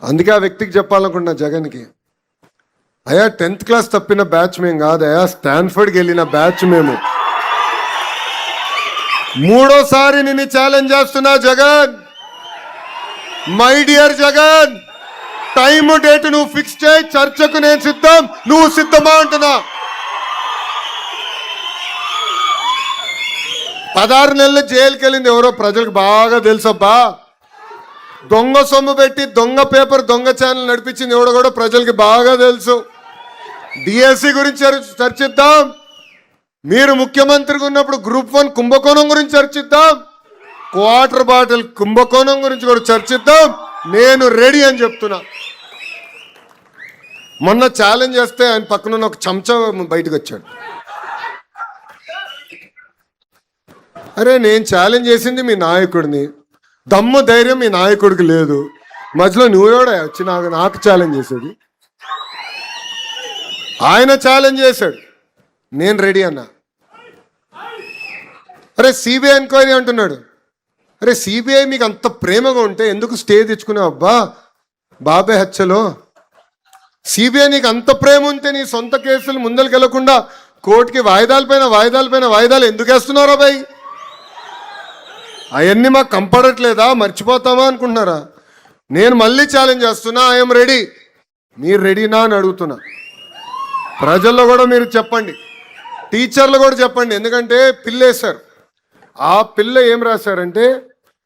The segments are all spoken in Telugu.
అందుకే ఆ వ్యక్తికి చెప్పాలనుకుంటున్నా జగన్కి, అయ్యా 10th క్లాస్ తప్పిన బ్యాచ్ మేము కాదయా, స్టాన్ఫర్డ్కి వెళ్ళిన బ్యాచ్ మేము. మూడోసారి నిన్ను ఛాలెంజ్ చేస్తున్నా Jagan. My dear Jagan, time date నువ్వు ఫిక్స్ చేయి, చర్చకు నేను సిద్ధం, నువ్వు సిద్ధమా అంటున్నా. 16 నెలలు జైలుకి వెళ్ళింది ఎవరో ప్రజలకు బాగా తెలుసబ్బా. దొంగ సొమ్ము పెట్టి దొంగ పేపర్ దొంగ ఛానల్ నడిపించింది ఎవడో కూడా ప్రజలకి బాగా తెలుసు. డిఎస్సి గురించి చర్చిద్దాం, మీరు ముఖ్యమంత్రిగా ఉన్నప్పుడు గ్రూప్ 1 కుంభకోణం గురించి చర్చిద్దాం, క్వార్టర్ బాటిల్ కుంభకోణం గురించి కూడా చర్చిద్దాం. నేను రెడీ అని చెప్తున్నా. మొన్న ఛాలెంజ్ చేస్తే ఆయన పక్కన ఒక చెంచా బయటకు వచ్చాడు. అరే నేను ఛాలెంజ్ చేసింది మీ నాయకుడిని, దమ్ము ధైర్యం మీ నాయకుడికి లేదు, మధ్యలో నువ్వేడా వచ్చి నాకు ఛాలెంజ్ చేసేది. ఆయన ఛాలెంజ్ చేశాడు, నేను రెడీ అన్నా. అరే సిబిఐ ఎంక్వైరీ అంటున్నాడు. అరే సిబిఐ మీకు అంత ప్రేమగా ఉంటే ఎందుకు స్టే తెచ్చుకున్నావు అబ్బా బాబాయ్ హత్యలో? సిబిఐ నీకు అంత ప్రేమ ఉంటే నీ సొంత కేసులు ముందరికి వెళ్లకుండా కోర్టుకి వాయిదాలు ఎందుకు వేస్తున్నారా బాయ్? అవన్నీ మాకు కంపడట్లేదా, మర్చిపోతామా అనుకుంటున్నారా? నేను మళ్ళీ ఛాలెంజ్ చేస్తున్నా, ఐఎమ్ రెడీ. మీరు రెడీనా అని అడుగుతున్నా. ప్రజల్లో కూడా మీరు చెప్పండి, టీచర్లు కూడా చెప్పండి. ఎందుకంటే పిల్ల వేశారు. ఆ పిల్ల ఏం రాశారంటే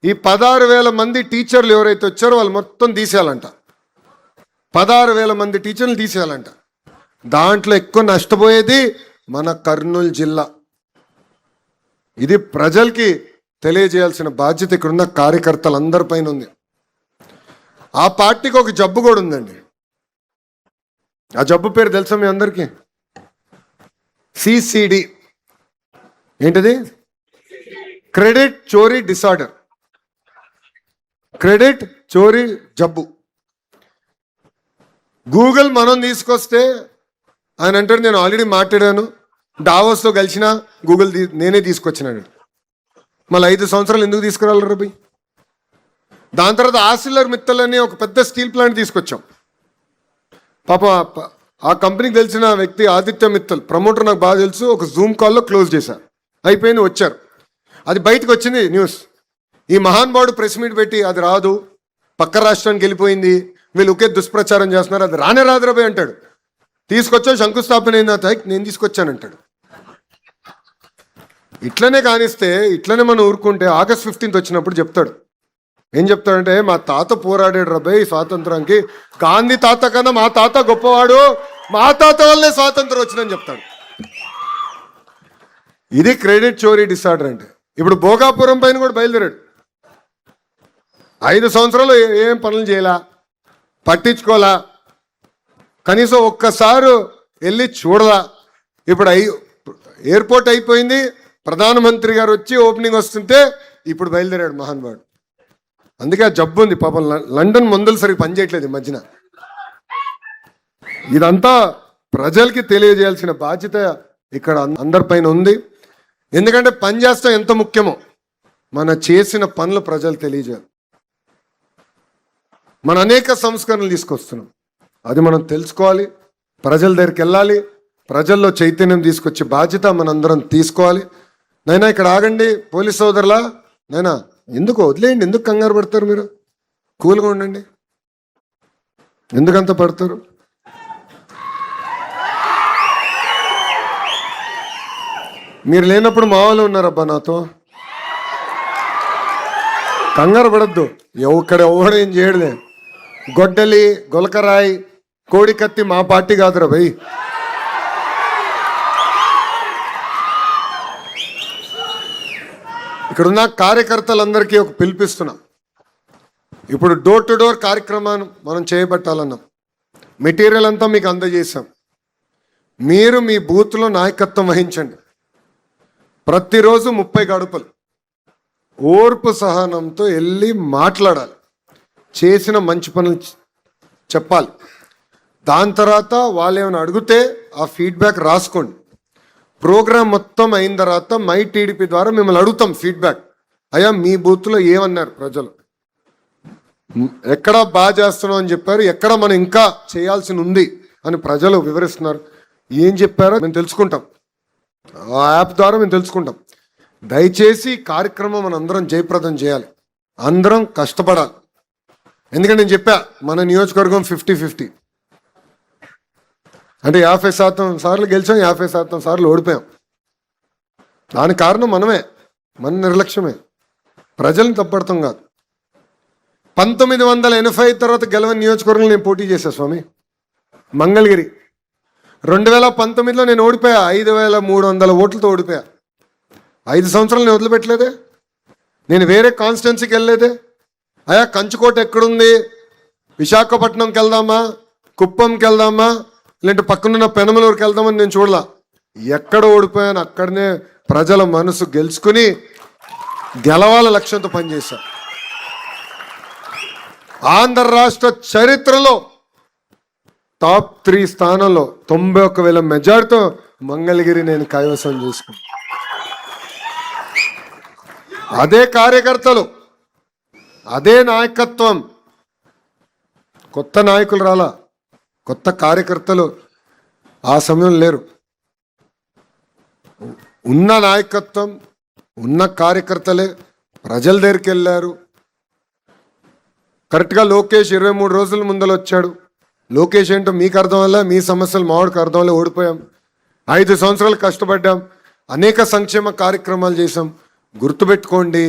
ఈ 16,000 మంది టీచర్లు ఎవరైతే వచ్చారో వాళ్ళు మొత్తం తీసేయాలంట. 16,000 మంది టీచర్లు తీసేయాలంట. దాంట్లో ఎక్కువ నష్టపోయేది మన కర్నూలు జిల్లా. ఇది ప్రజలకి తెలియజేయాల్సిన బాధ్యత ఇక్కడున్న కార్యకర్తలందరిపైన ఉంది. ఆ పార్టీకి ఒక జబ్బు కూడా ఉందండి. ఆ జబ్బు పేరు తెలుసా మీ అందరికీ? సిసిడి. ఏంటది? క్రెడిట్ చోరీ డిసార్డర్, క్రెడిట్ చోరీ జబ్బు. గూగుల్ మనం తీసుకొస్తే ఆయన అంటాడు నేను ఆల్రెడీ మాట్లాడాను, డావోస్తో కలిసిన గూగుల్ నేనే తీసుకొచ్చినాడు. మళ్ళీ 5 సంవత్సరాలు ఎందుకు తీసుకురాలి రబి? దాని తర్వాత ఆసిల్లర్ మిత్తల్ అని ఒక పెద్ద స్టీల్ ప్లాంట్ తీసుకొచ్చాం. పాప ఆ కంపెనీకి తెలిసిన వ్యక్తి ఆదిత్య మిత్తల్ ప్రమోటర్ నాకు బాగా తెలుసు. ఒక జూమ్ కాల్లో క్లోజ్ చేశారు, అయిపోయింది, వచ్చారు. అది బయటకు వచ్చింది న్యూస్. ఈ మహానుభావుడు ప్రెస్ మీట్ పెట్టి అది రాదు, పక్క రాష్ట్రానికి వెళ్ళిపోయింది, వీళ్ళు ఒకే దుష్ప్రచారం చేస్తున్నారు, అది రానే రాదురాబాయ్ అంటాడు. తీసుకొచ్చా, శంకుస్థాపన అయింది, నేను తీసుకొచ్చానంటాడు. ఇట్లనే కానిస్తే, ఇట్లనే మనం ఊరుకుంటే ఆగస్ట్ 15th వచ్చినప్పుడు చెప్తాడు. ఏం చెప్తాడంటే మా తాత పోరాడాడు రాబాయ్ స్వాతంత్రానికి, గాంధీ తాత కన్నా మా తాత గొప్పవాడు, మా తాత వల్లే స్వాతంత్రం వచ్చిందని చెప్తాడు. ఇది క్రెడిట్ చోరీ డిసార్డర్ అంటే. ఇప్పుడు భోగాపురం పైన కూడా బయలుదేరాడు. 5 సంవత్సరాలు ఏం పనులు చేయాలా, పట్టించుకోవాలా, కనీసం ఒక్కసారి వెళ్ళి చూడలా. ఇప్పుడు ఎయిర్పోర్ట్ అయిపోయింది, ప్రధానమంత్రి గారు వచ్చి ఓపెనింగ్ వస్తుంటే ఇప్పుడు బయలుదేరాడు మహానుభావుడు. అందుకే ఆ జబ్బు ఉంది పాపం. లండన్ మందులు సరిగ్గా పనిచేయట్లేదు ఈ మధ్యన. ఇదంతా ప్రజలకి తెలియజేయాల్సిన బాధ్యత ఇక్కడ అందరిపైన ఉంది. ఎందుకంటే పని చేస్తాం ఎంత ముఖ్యమో మన చేసిన పనులు ప్రజలు తెలియజేయాలి. మన అనేక సంస్కరణలు తీసుకొస్తున్నాం, అది మనం తెలుసుకోవాలి, ప్రజల దగ్గరికి వెళ్ళాలి, ప్రజల్లో చైతన్యం తీసుకొచ్చే బాధ్యత మనందరం తీసుకోవాలి. నైనా ఇక్కడ ఆగండి పోలీస్ సోదరులా, నైనా ఎందుకు వదిలేయండి, ఎందుకు కంగారు పడతారు? మీరు కూల్గా ఉండండి, ఎందుకంత పడతారు? మీరు లేనప్పుడు మా వాళ్ళు ఉన్నారబ్బా నాతో, కంగారు పడద్దు. ఎవడేం చేయడలే. గొడ్డలి, గొలకరాయి, కోడికత్తి మా పార్టీ కాదురా భయ్. ఇక్కడున్న కార్యకర్తలందరికీ ఒక పిలిపిస్తున్నాం. ఇప్పుడు డోర్ టు డోర్ కార్యక్రమాన్ని మనం చేపట్టాలన్నాం. మెటీరియల్ అంతా మీకు అందజేశాం. మీరు మీ బూత్లో నాయకత్వం వహించండి. ప్రతిరోజు 30 గడుపులు ఓర్పు సహనంతో వెళ్ళి మాట్లాడాలి, చేసిన మంచి పనులు చెప్పాలి. దాని తర్వాత వాళ్ళు ఏమైనా అడిగితే ఆ ఫీడ్బ్యాక్ రాసుకోండి. ప్రోగ్రామ్ మొత్తం అయిన తర్వాత మై టీడీపీ ద్వారా మిమ్మల్ని అడుగుతాం ఫీడ్బ్యాక్. అయ్యా మీ బూత్లో ఏమన్నారు ప్రజలు, ఎక్కడ బాగా చేస్తున్నాం అని చెప్పారు, ఎక్కడ మనం ఇంకా చేయాల్సి ఉంది అని ప్రజలు వివరిస్తున్నారు. ఏం చెప్పారో మేము తెలుసుకుంటాం, ఆ యాప్ ద్వారా మేము తెలుసుకుంటాం. దయచేసి కార్యక్రమం మనం అందరం జయప్రదం చేయాలి, అందరం కష్టపడాలి. ఎందుకంటే నేను చెప్పా, మన నియోజకవర్గం 50-50 అంటే 50% సార్లు గెలిచాం, 50% సార్లు ఓడిపోయాం. దానికి కారణం మనమే, మన నిర్లక్ష్యమే, ప్రజల్ని తప్పడతాం కాదు. 1985 తర్వాత గెలవని నియోజకవర్గంలో నేను పోటీ చేశా స్వామి, మంగళగిరి. 2019లో నేను ఓడిపోయా, 5300 ఓట్లతో ఓడిపోయా. 5 సంవత్సరాలు నేను వదిలిపెట్టలేదే, నేను వేరే కాన్స్టిట్యున్సీకి వెళ్ళలేదే. అయ్యా కంచుకోట ఎక్కడుంది, విశాఖపట్నంకి వెళ్దామా, కుప్పంకి వెళ్దామా, లేదంటే పక్కనున్న పెనమలూరుకి వెళ్దామని నేను చూడలా. ఎక్కడ ఓడిపోయాను అక్కడనే ప్రజల మనసు గెలుచుకుని గెలవాల లక్ష్యంతో పనిచేశా. ఆంధ్ర రాష్ట్ర చరిత్రలో టాప్ 3 స్థానంలో 91,000 మెజార్టీతో మంగళగిరి నేను కైవసం చేసుకున్నాను. అదే కార్యకర్తలు, అదే నాయకత్వం. కొత్త నాయకులు రాలా, కొత్త కార్యకర్తలు ఆ సమయం లేరు. ఉన్న నాయకత్వం, ఉన్న కార్యకర్తలే ప్రజల దగ్గరికి వెళ్ళారు. కరెక్ట్గా లోకేష్ 23 రోజుల ముందర వచ్చాడు. లోకేష్ ఏంటో మీకు అర్థం వల్ల, మీ సమస్యలు మావాడికి అర్థం వల్ల ఓడిపోయాం. 5 సంవత్సరాలు కష్టపడ్డాం, అనేక సంక్షేమ కార్యక్రమాలు చేసాం. గుర్తుపెట్టుకోండి,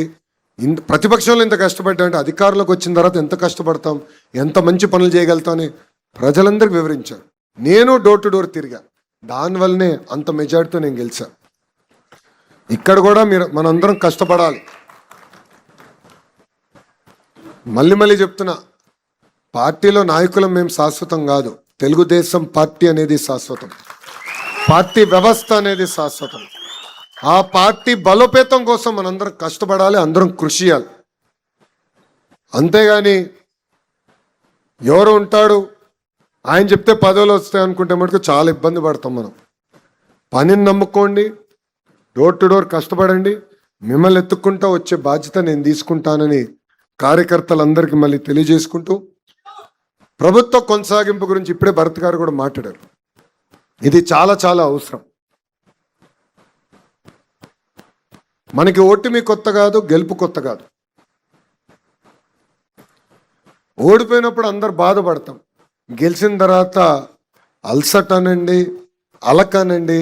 ప్రతిపక్షంలో ఇంత కష్టపడ్డాం అంటే అధికారంలోకి వచ్చిన తర్వాత ఎంత కష్టపడతాం, ఎంత మంచి పనులు చేయగలుగుతామని ప్రజలందరికీ వివరించారు. నేను డోర్ టు డోర్ తిరిగా, దానివల్లనే అంత మెజార్టీతో నేను గెలిచా. ఇక్కడ కూడా మనందరం కష్టపడాలి. మళ్ళీ చెప్తున్నా, పార్టీలో నాయకులం మేము శాశ్వతం కాదు. తెలుగుదేశం పార్టీ అనేది శాశ్వతం, పార్టీ వ్యవస్థ అనేది శాశ్వతం. ఆ పార్టీ బలోపేతం కోసం మనందరం కష్టపడాలి, అందరం కృషి చేయాలి. అంతేగాని ఎవరు ఉంటాడు ఆయన చెప్తే పదవులు వస్తాయి అనుకుంటే మటుకు చాలా ఇబ్బంది పడతాం మనం. పనిని నమ్ముకోండి, డోర్ టు డోర్ కష్టపడండి, మిమ్మల్ని ఎత్తుక్కుంటా వచ్చే బాధ్యత నేను తీసుకుంటానని కార్యకర్తలందరికీ మళ్ళీ తెలియజేసుకుంటూ, ప్రభుత్వ కొనసాగింపు గురించి ఇప్పుడే భరత్ గారు కూడా మాట్లాడారు. ఇది చాలా చాలా అవసరం. మనకి ఓటమి కొత్త కాదు, గెలుపు కొత్త కాదు. ఓడిపోయినప్పుడు అందరు బాధపడతాం, గెలిచిన తర్వాత అల్సట్ అనండి, అలకనండి,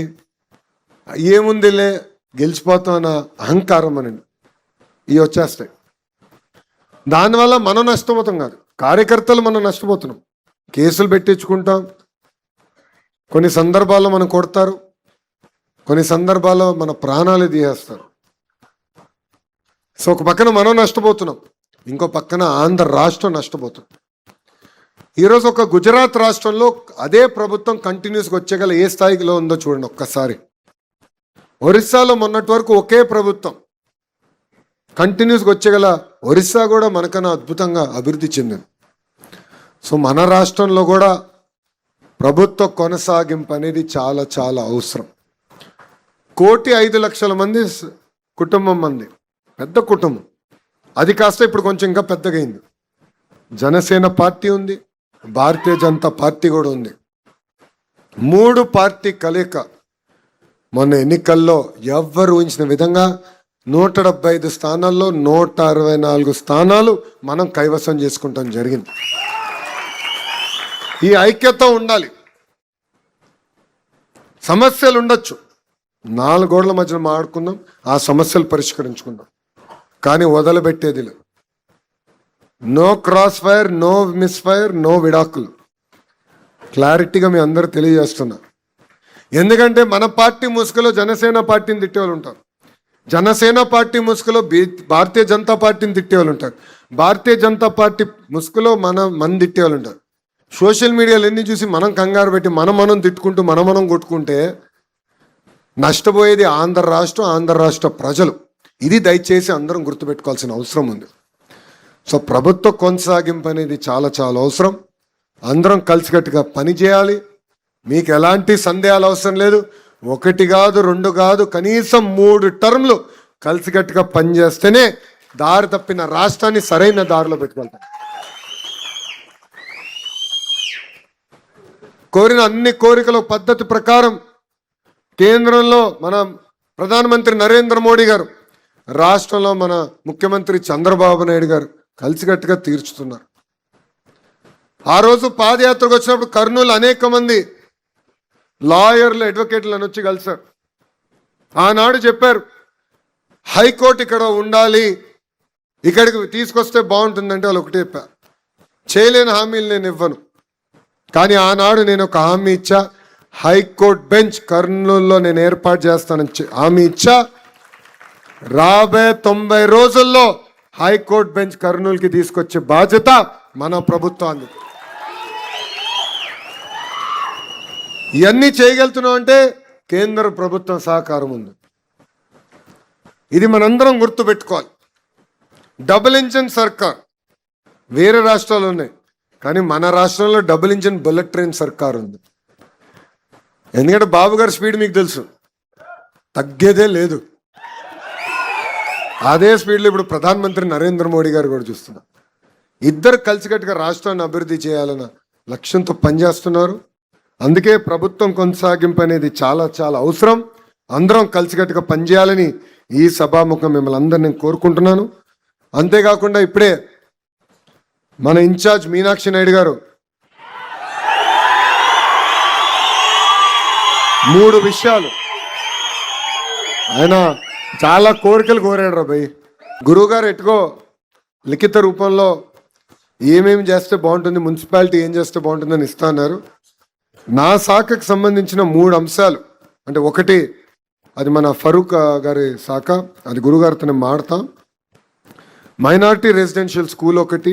ఏముందిలే గెలిచిపోతాం అన్న అహంకారం అనండి, ఇవి వచ్చేస్తాయి. దానివల్ల మనం నష్టపోతాం కాదు, కార్యకర్తలు మనం నష్టపోతున్నాం. కేసులు పెట్టించుకుంటాం, కొన్ని సందర్భాల్లో మనం కొడతారు, కొన్ని సందర్భాల్లో మన ప్రాణాలు తీసేస్తారు. సో ఒక పక్కన మనం నష్టపోతున్నాం, ఇంకో పక్కన ఆంధ్ర రాష్ట్రం నష్టపోతుంది. ఈరోజు ఒక గుజరాత్ రాష్ట్రంలో అదే ప్రభుత్వం కంటిన్యూస్గా వచ్చేగల ఏ స్థాయిలో ఉందో చూడండి ఒక్కసారి. ఒరిస్సాలో మొన్నటి వరకు ఒకే ప్రభుత్వం కంటిన్యూస్గా వచ్చేగల ఒరిస్సా కూడా మనకన్నా అద్భుతంగా అభివృద్ధి చెందింది. సో మన రాష్ట్రంలో కూడా ప్రభుత్వ కొనసాగింపు అనేది చాలా చాలా అవసరం. 1,05,00,000 మంది కుటుంబం మంది, పెద్ద కుటుంబం. అది కాస్త ఇప్పుడు కొంచెం ఇంకా పెద్దగా అయింది. జనసేన పార్టీ ఉంది, భారతీయ జనతా పార్టీ కూడా ఉంది. 3 పార్టీ కలయిక మొన్న ఎన్నికల్లో ఎవ్వరు ఊహించిన విధంగా 175 స్థానాల్లో 164 స్థానాలు మనం కైవసం చేసుకుంటాం జరిగింది. ఈ ఐక్యత ఉండాలి. సమస్యలు ఉండొచ్చు, 4 గోడల మధ్యన మాట్లాడుకుందాం, ఆ సమస్యలు పరిష్కరించుకుందాం, కానీ వదలబెట్టేది లేదు. No crossfire, no misfire, no విడాకులు. క్లారిటీగా మీ అందరూ తెలియజేస్తున్నా. ఎందుకంటే మన పార్టీ ముసుగులో జనసేన పార్టీని తిట్టేవాళ్ళు ఉంటారు, జనసేన పార్టీ ముసుగులో భారతీయ జనతా పార్టీని తిట్టేవాళ్ళు ఉంటారు, భారతీయ జనతా పార్టీ ముసుగులో మన తిట్టేవాళ్ళు ఉంటారు. సోషల్ మీడియాలో ఎన్ని చూసి మనం కంగారు పెట్టి మనం తిట్టుకుంటూ మనం కొట్టుకుంటే నష్టపోయేది ఆంధ్ర రాష్ట్రం, ఆంధ్ర రాష్ట్ర ప్రజలు. ఇది దయచేసి అందరం గుర్తుపెట్టుకోవాల్సిన అవసరం ఉంది. సో ప్రభుత్వ కొనసాగింపు అనేది చాలా చాలా అవసరం. అందరం కలిసికట్టుగా పనిచేయాలి. మీకు ఎలాంటి సందేహాలు అవసరం లేదు. 1 కాదు, 2 కాదు, కనీసం 3 టర్మ్లు కలిసికట్టుగా పనిచేస్తేనే దారి తప్పిన రాష్ట్రాన్ని సరైన దారిలో పెట్టుకెళ్తాం. కోరిన అన్ని కోరికల పద్ధతి ప్రకారం కేంద్రంలో మన ప్రధానమంత్రి నరేంద్ర మోడీ గారు, రాష్ట్రంలో మన ముఖ్యమంత్రి చంద్రబాబు నాయుడు గారు కలిసికట్టుగా తీర్చుతున్నారు. ఆ రోజు పాదయాత్రకు వచ్చినప్పుడు కర్నూలు అనేక మంది లాయర్లు, అడ్వకేట్లు అని వచ్చి కలిశారు. ఆనాడు చెప్పారు, హైకోర్టు ఇక్కడ ఉండాలి, ఇక్కడికి తీసుకొస్తే బాగుంటుందంటే వాళ్ళు ఒకటే చెప్పారు, చేయలేని హామీలు నేను ఇవ్వను. కానీ ఆనాడు నేను ఒక హామీ ఇచ్చా, హైకోర్టు బెంచ్ కర్నూలులో నేను ఏర్పాటు చేస్తానని హామీ ఇచ్చా. రాబోయే 90 రోజుల్లో హైకోర్టు బెంచ్ కర్నూలుకి తీసుకొచ్చే బాధ్యత మన ప్రభుత్వానికి. ఇవన్నీ చేయగలుగుతున్నాం అంటే కేంద్ర ప్రభుత్వం సహకారం ఉంది. ఇది మనందరం గుర్తుపెట్టుకోవాలి. డబుల్ ఇంజిన్ సర్కార్ వేరే రాష్ట్రాలు ఉన్నాయి, కానీ మన రాష్ట్రంలో డబుల్ ఇంజిన్ బుల్లెట్ ట్రైన్ సర్కార్ ఉంది. ఎందుకంటే బాబు గారి స్పీడ్ మీకు తెలుసు, తగ్గేదే లేదు. అదే స్పీడ్లో ఇప్పుడు ప్రధానమంత్రి నరేంద్ర మోడీ గారు కూడా చూస్తున్నారు. ఇద్దరు కలిసికట్టుగా రాష్ట్రాన్ని అభివృద్ధి చేయాలన్న లక్ష్యంతో పనిచేస్తున్నారు. అందుకే ప్రభుత్వం కొనసాగింపు అనేది చాలా చాలా అవసరం. అందరం కలిసికట్టుగా పనిచేయాలని ఈ సభాముఖం మిమ్మల్ని అందరినీ కోరుకుంటున్నాను. అంతేకాకుండా ఇప్పుడే మన ఇన్ఛార్జ్ మీనాక్షి నాయుడు గారు 3 విషయాలు ఆయన చాలా కోరికలు కోరాడు రా భయ్. గురువు గారు ఎట్టుకో లిఖిత రూపంలో ఏమేమి చేస్తే బాగుంటుంది, మున్సిపాలిటీ ఏం చేస్తే బాగుంటుందని ఇస్తా అన్నారు. నా శాఖకు సంబంధించిన 3 అంశాలు, అంటే ఒకటి అది మన ఫరూక్ గారి శాఖ, అది గురుగారితో మాడతాం. మైనారిటీ రెసిడెన్షియల్ స్కూల్ ఒకటి,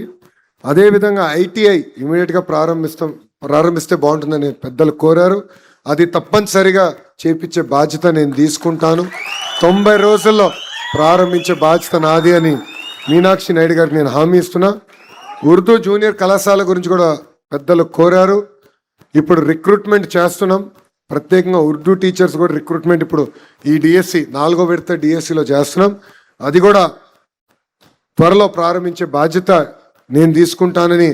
అదేవిధంగా ఐటీఐ ఇమీడియట్గా ప్రారంభిస్తే బాగుంటుందని పెద్దలు కోరారు. అది తప్పనిసరిగా చేపించే బాధ్యత నేను తీసుకుంటాను. 90 రోజుల్లో ప్రారంభించే బాధ్యత నాది అని మీనాక్షి నాయుడు గారికి నేను హామీ ఇస్తున్నా. ఉర్దూ జూనియర్ కళాశాల గురించి కూడా పెద్దలు కోరారు. ఇప్పుడు రిక్రూట్మెంట్ చేస్తున్నాం, ప్రత్యేకంగా ఉర్దూ టీచర్స్ కూడా రిక్రూట్మెంట్ ఇప్పుడు ఈ డిఎస్సి 4వ విడత డిఎస్సిలో చేస్తున్నాం. అది కూడా త్వరలో ప్రారంభించే బాధ్యత నేను తీసుకుంటానని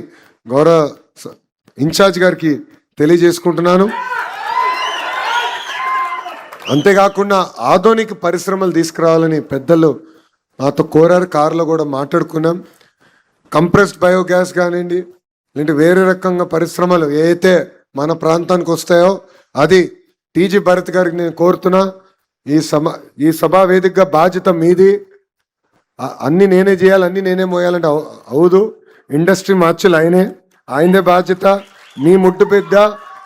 గౌరవ ఇన్ఛార్జ్ గారికి తెలియజేసుకుంటున్నాను. అంతేకాకుండా ఆధునిక పరిశ్రమలు తీసుకురావాలని పెద్దలు నాతో కోరారు. కారులో కూడా మాట్లాడుకున్నాం. కంప్రెస్డ్ బయోగ్యాస్ కానివ్వండి, లేదంటే వేరే రకంగా పరిశ్రమలు ఏవైతే మన ప్రాంతానికి వస్తాయో అది టీజీ భరత్ గారికి నేను కోరుతున్నా. ఈ సభా వేదికగా బాధ్యత మీది. అన్నీ నేనే చేయాలి, అన్నీ నేనే మోయాలంటే అవదు. ఇండస్ట్రీ మార్చులు ఆయనదే బాధ్యత. మీ ముట్టు పెద్ద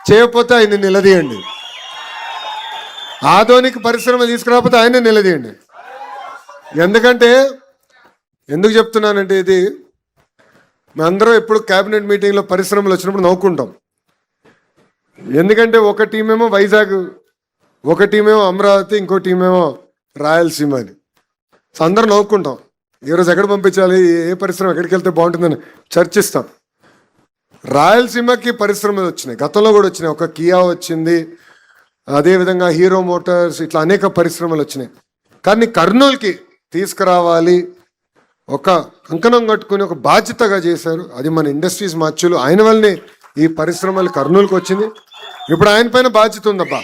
చేయకపోతే ఆయన నిలదీయండి. ఆధునిక పరిశ్రమ తీసుకురాకపోతే ఆయనే నిలదీయండి. ఎందుకు చెప్తున్నానంటే ఇది మేమందరం ఎప్పుడు క్యాబినెట్ మీటింగ్లో పరిశ్రమలు వచ్చినప్పుడు నవ్వుకుంటాం. ఎందుకంటే ఒక టీమేమో వైజాగ్, ఒక టీమేమో అమరావతి, ఇంకో టీమేమో రాయలసీమ అని. సో అందరం నవ్వుకుంటాం. ఈరోజు ఎక్కడ పంపించాలి, ఏ పరిశ్రమ ఎక్కడికి వెళ్తే బాగుంటుందని చర్చిస్తాం. రాయలసీమకి పరిశ్రమలు వచ్చినాయి, గతంలో కూడా వచ్చినాయి. ఒక కియా వచ్చింది, అదేవిధంగా హీరో మోటార్స్, ఇట్లా అనేక పరిశ్రమలు వచ్చినాయి. కానీ కర్నూలుకి తీసుకురావాలి, ఒక కంకణం కట్టుకుని ఒక బాధ్యతగా చేశారు. అది మన ఇండస్ట్రీస్ మార్చులు. ఆయన వల్లనే ఈ పరిశ్రమలు కర్నూలుకి వచ్చింది. ఇప్పుడు ఆయన పైన బాధ్యత ఉందబ్బా.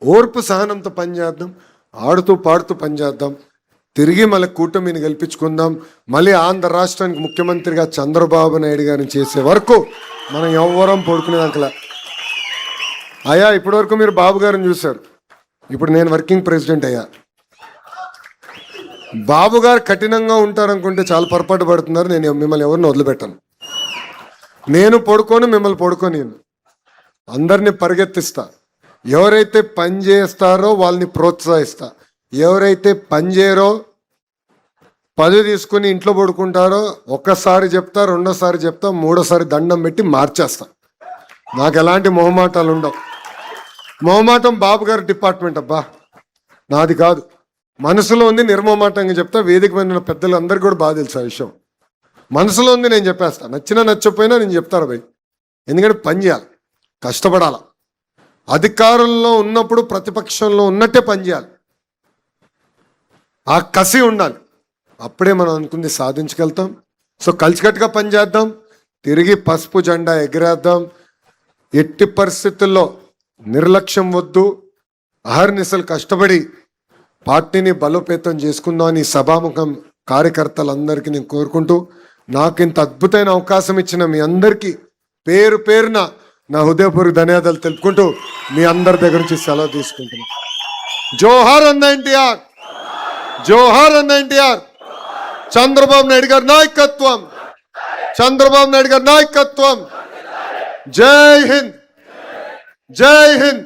ఓర్పు సహనంతో పనిచేద్దాం, ఆడుతూ పాడుతూ పనిచేద్దాం. తిరిగి మళ్ళీ కూటమిని గెలిపించుకుందాం. మళ్ళీ ఆంధ్ర రాష్ట్రానికి ముఖ్యమంత్రిగా చంద్రబాబు నాయుడు గారిని చేసే వరకు మనం ఎవ్వరం పడుకునేదాకలా. అయ్యా ఇప్పటివరకు మీరు బాబు గారిని చూశారు, ఇప్పుడు నేను వర్కింగ్ ప్రెసిడెంట్ అయ్యా. బాబు గారు కఠినంగా ఉంటారనుకుంటే చాలా పొరపాటు పడుతున్నారు. నేను మిమ్మల్ని ఎవరిని వదిలిపెట్టాను. నేను పడుకోను, మిమ్మల్ని పడుకొని అందరినీ పరిగెత్తిస్తా. ఎవరైతే పని చేస్తారో వాళ్ళని ప్రోత్సహిస్తా. ఎవరైతే పని చేయరో, పదవి తీసుకుని ఇంట్లో పడుకుంటారో, ఒక్కసారి చెప్తా, రెండోసారి చెప్తా, మూడోసారి దండం పెట్టి మార్చేస్తా. నాకు ఎలాంటి మొహమాటాలు ఉండవు. మొహమాటం బాబు గారి డిపార్ట్మెంట్ అబ్బా, నాది కాదు. మనసులో ఉంది, నిర్మమాటంగా చెప్తా. వేదిక మీద పెద్దలు అందరికీ కూడా బాగా తెలుసు ఆ విషయం. మనసులో ఉంది, నేను చెప్పేస్తా. నచ్చినా నచ్చకపోయినా నేను చెప్తాను భయ్. ఎందుకంటే పని చేయాలి, కష్టపడాలి. అధికారంలో ఉన్నప్పుడు ప్రతిపక్షంలో ఉన్నట్టే పని చేయాలి. ఆ కసి ఉండాలి. అప్పుడే మనం అనుకుంది సాధించగలుగుతాం. సో కలిసికట్టుగా పనిచేద్దాం, తిరిగి పసుపు జెండా ఎగిరేద్దాం. ఎట్టి పరిస్థితుల్లో నిర్లక్ష్యం వద్దు, అహర్నిశలు కష్టపడి పార్టీని బలోపేతం చేసుకుందామని సభాముఖం కార్యకర్తలందరికీ నేను కోరుకుంటూ, నాకు ఇంత అద్భుతమైన అవకాశం ఇచ్చిన మీ అందరికీ పేరు పేరున నా హృదయపూర్వక ధన్యవాదాలు తెలుపుకుంటూ మీ అందరి దగ్గర నుంచి సెలవు తీసుకుంటున్నాను. జోహార్ అన్న ఎన్టీఆర్, జోహార్ అన్న ఎన్టీఆర్. చంద్రబాబు నాయుడు గారి నాయకత్వం, చంద్రబాబు నాయుడు గారి నాయకత్వం. జై హింద్, జై హింద్.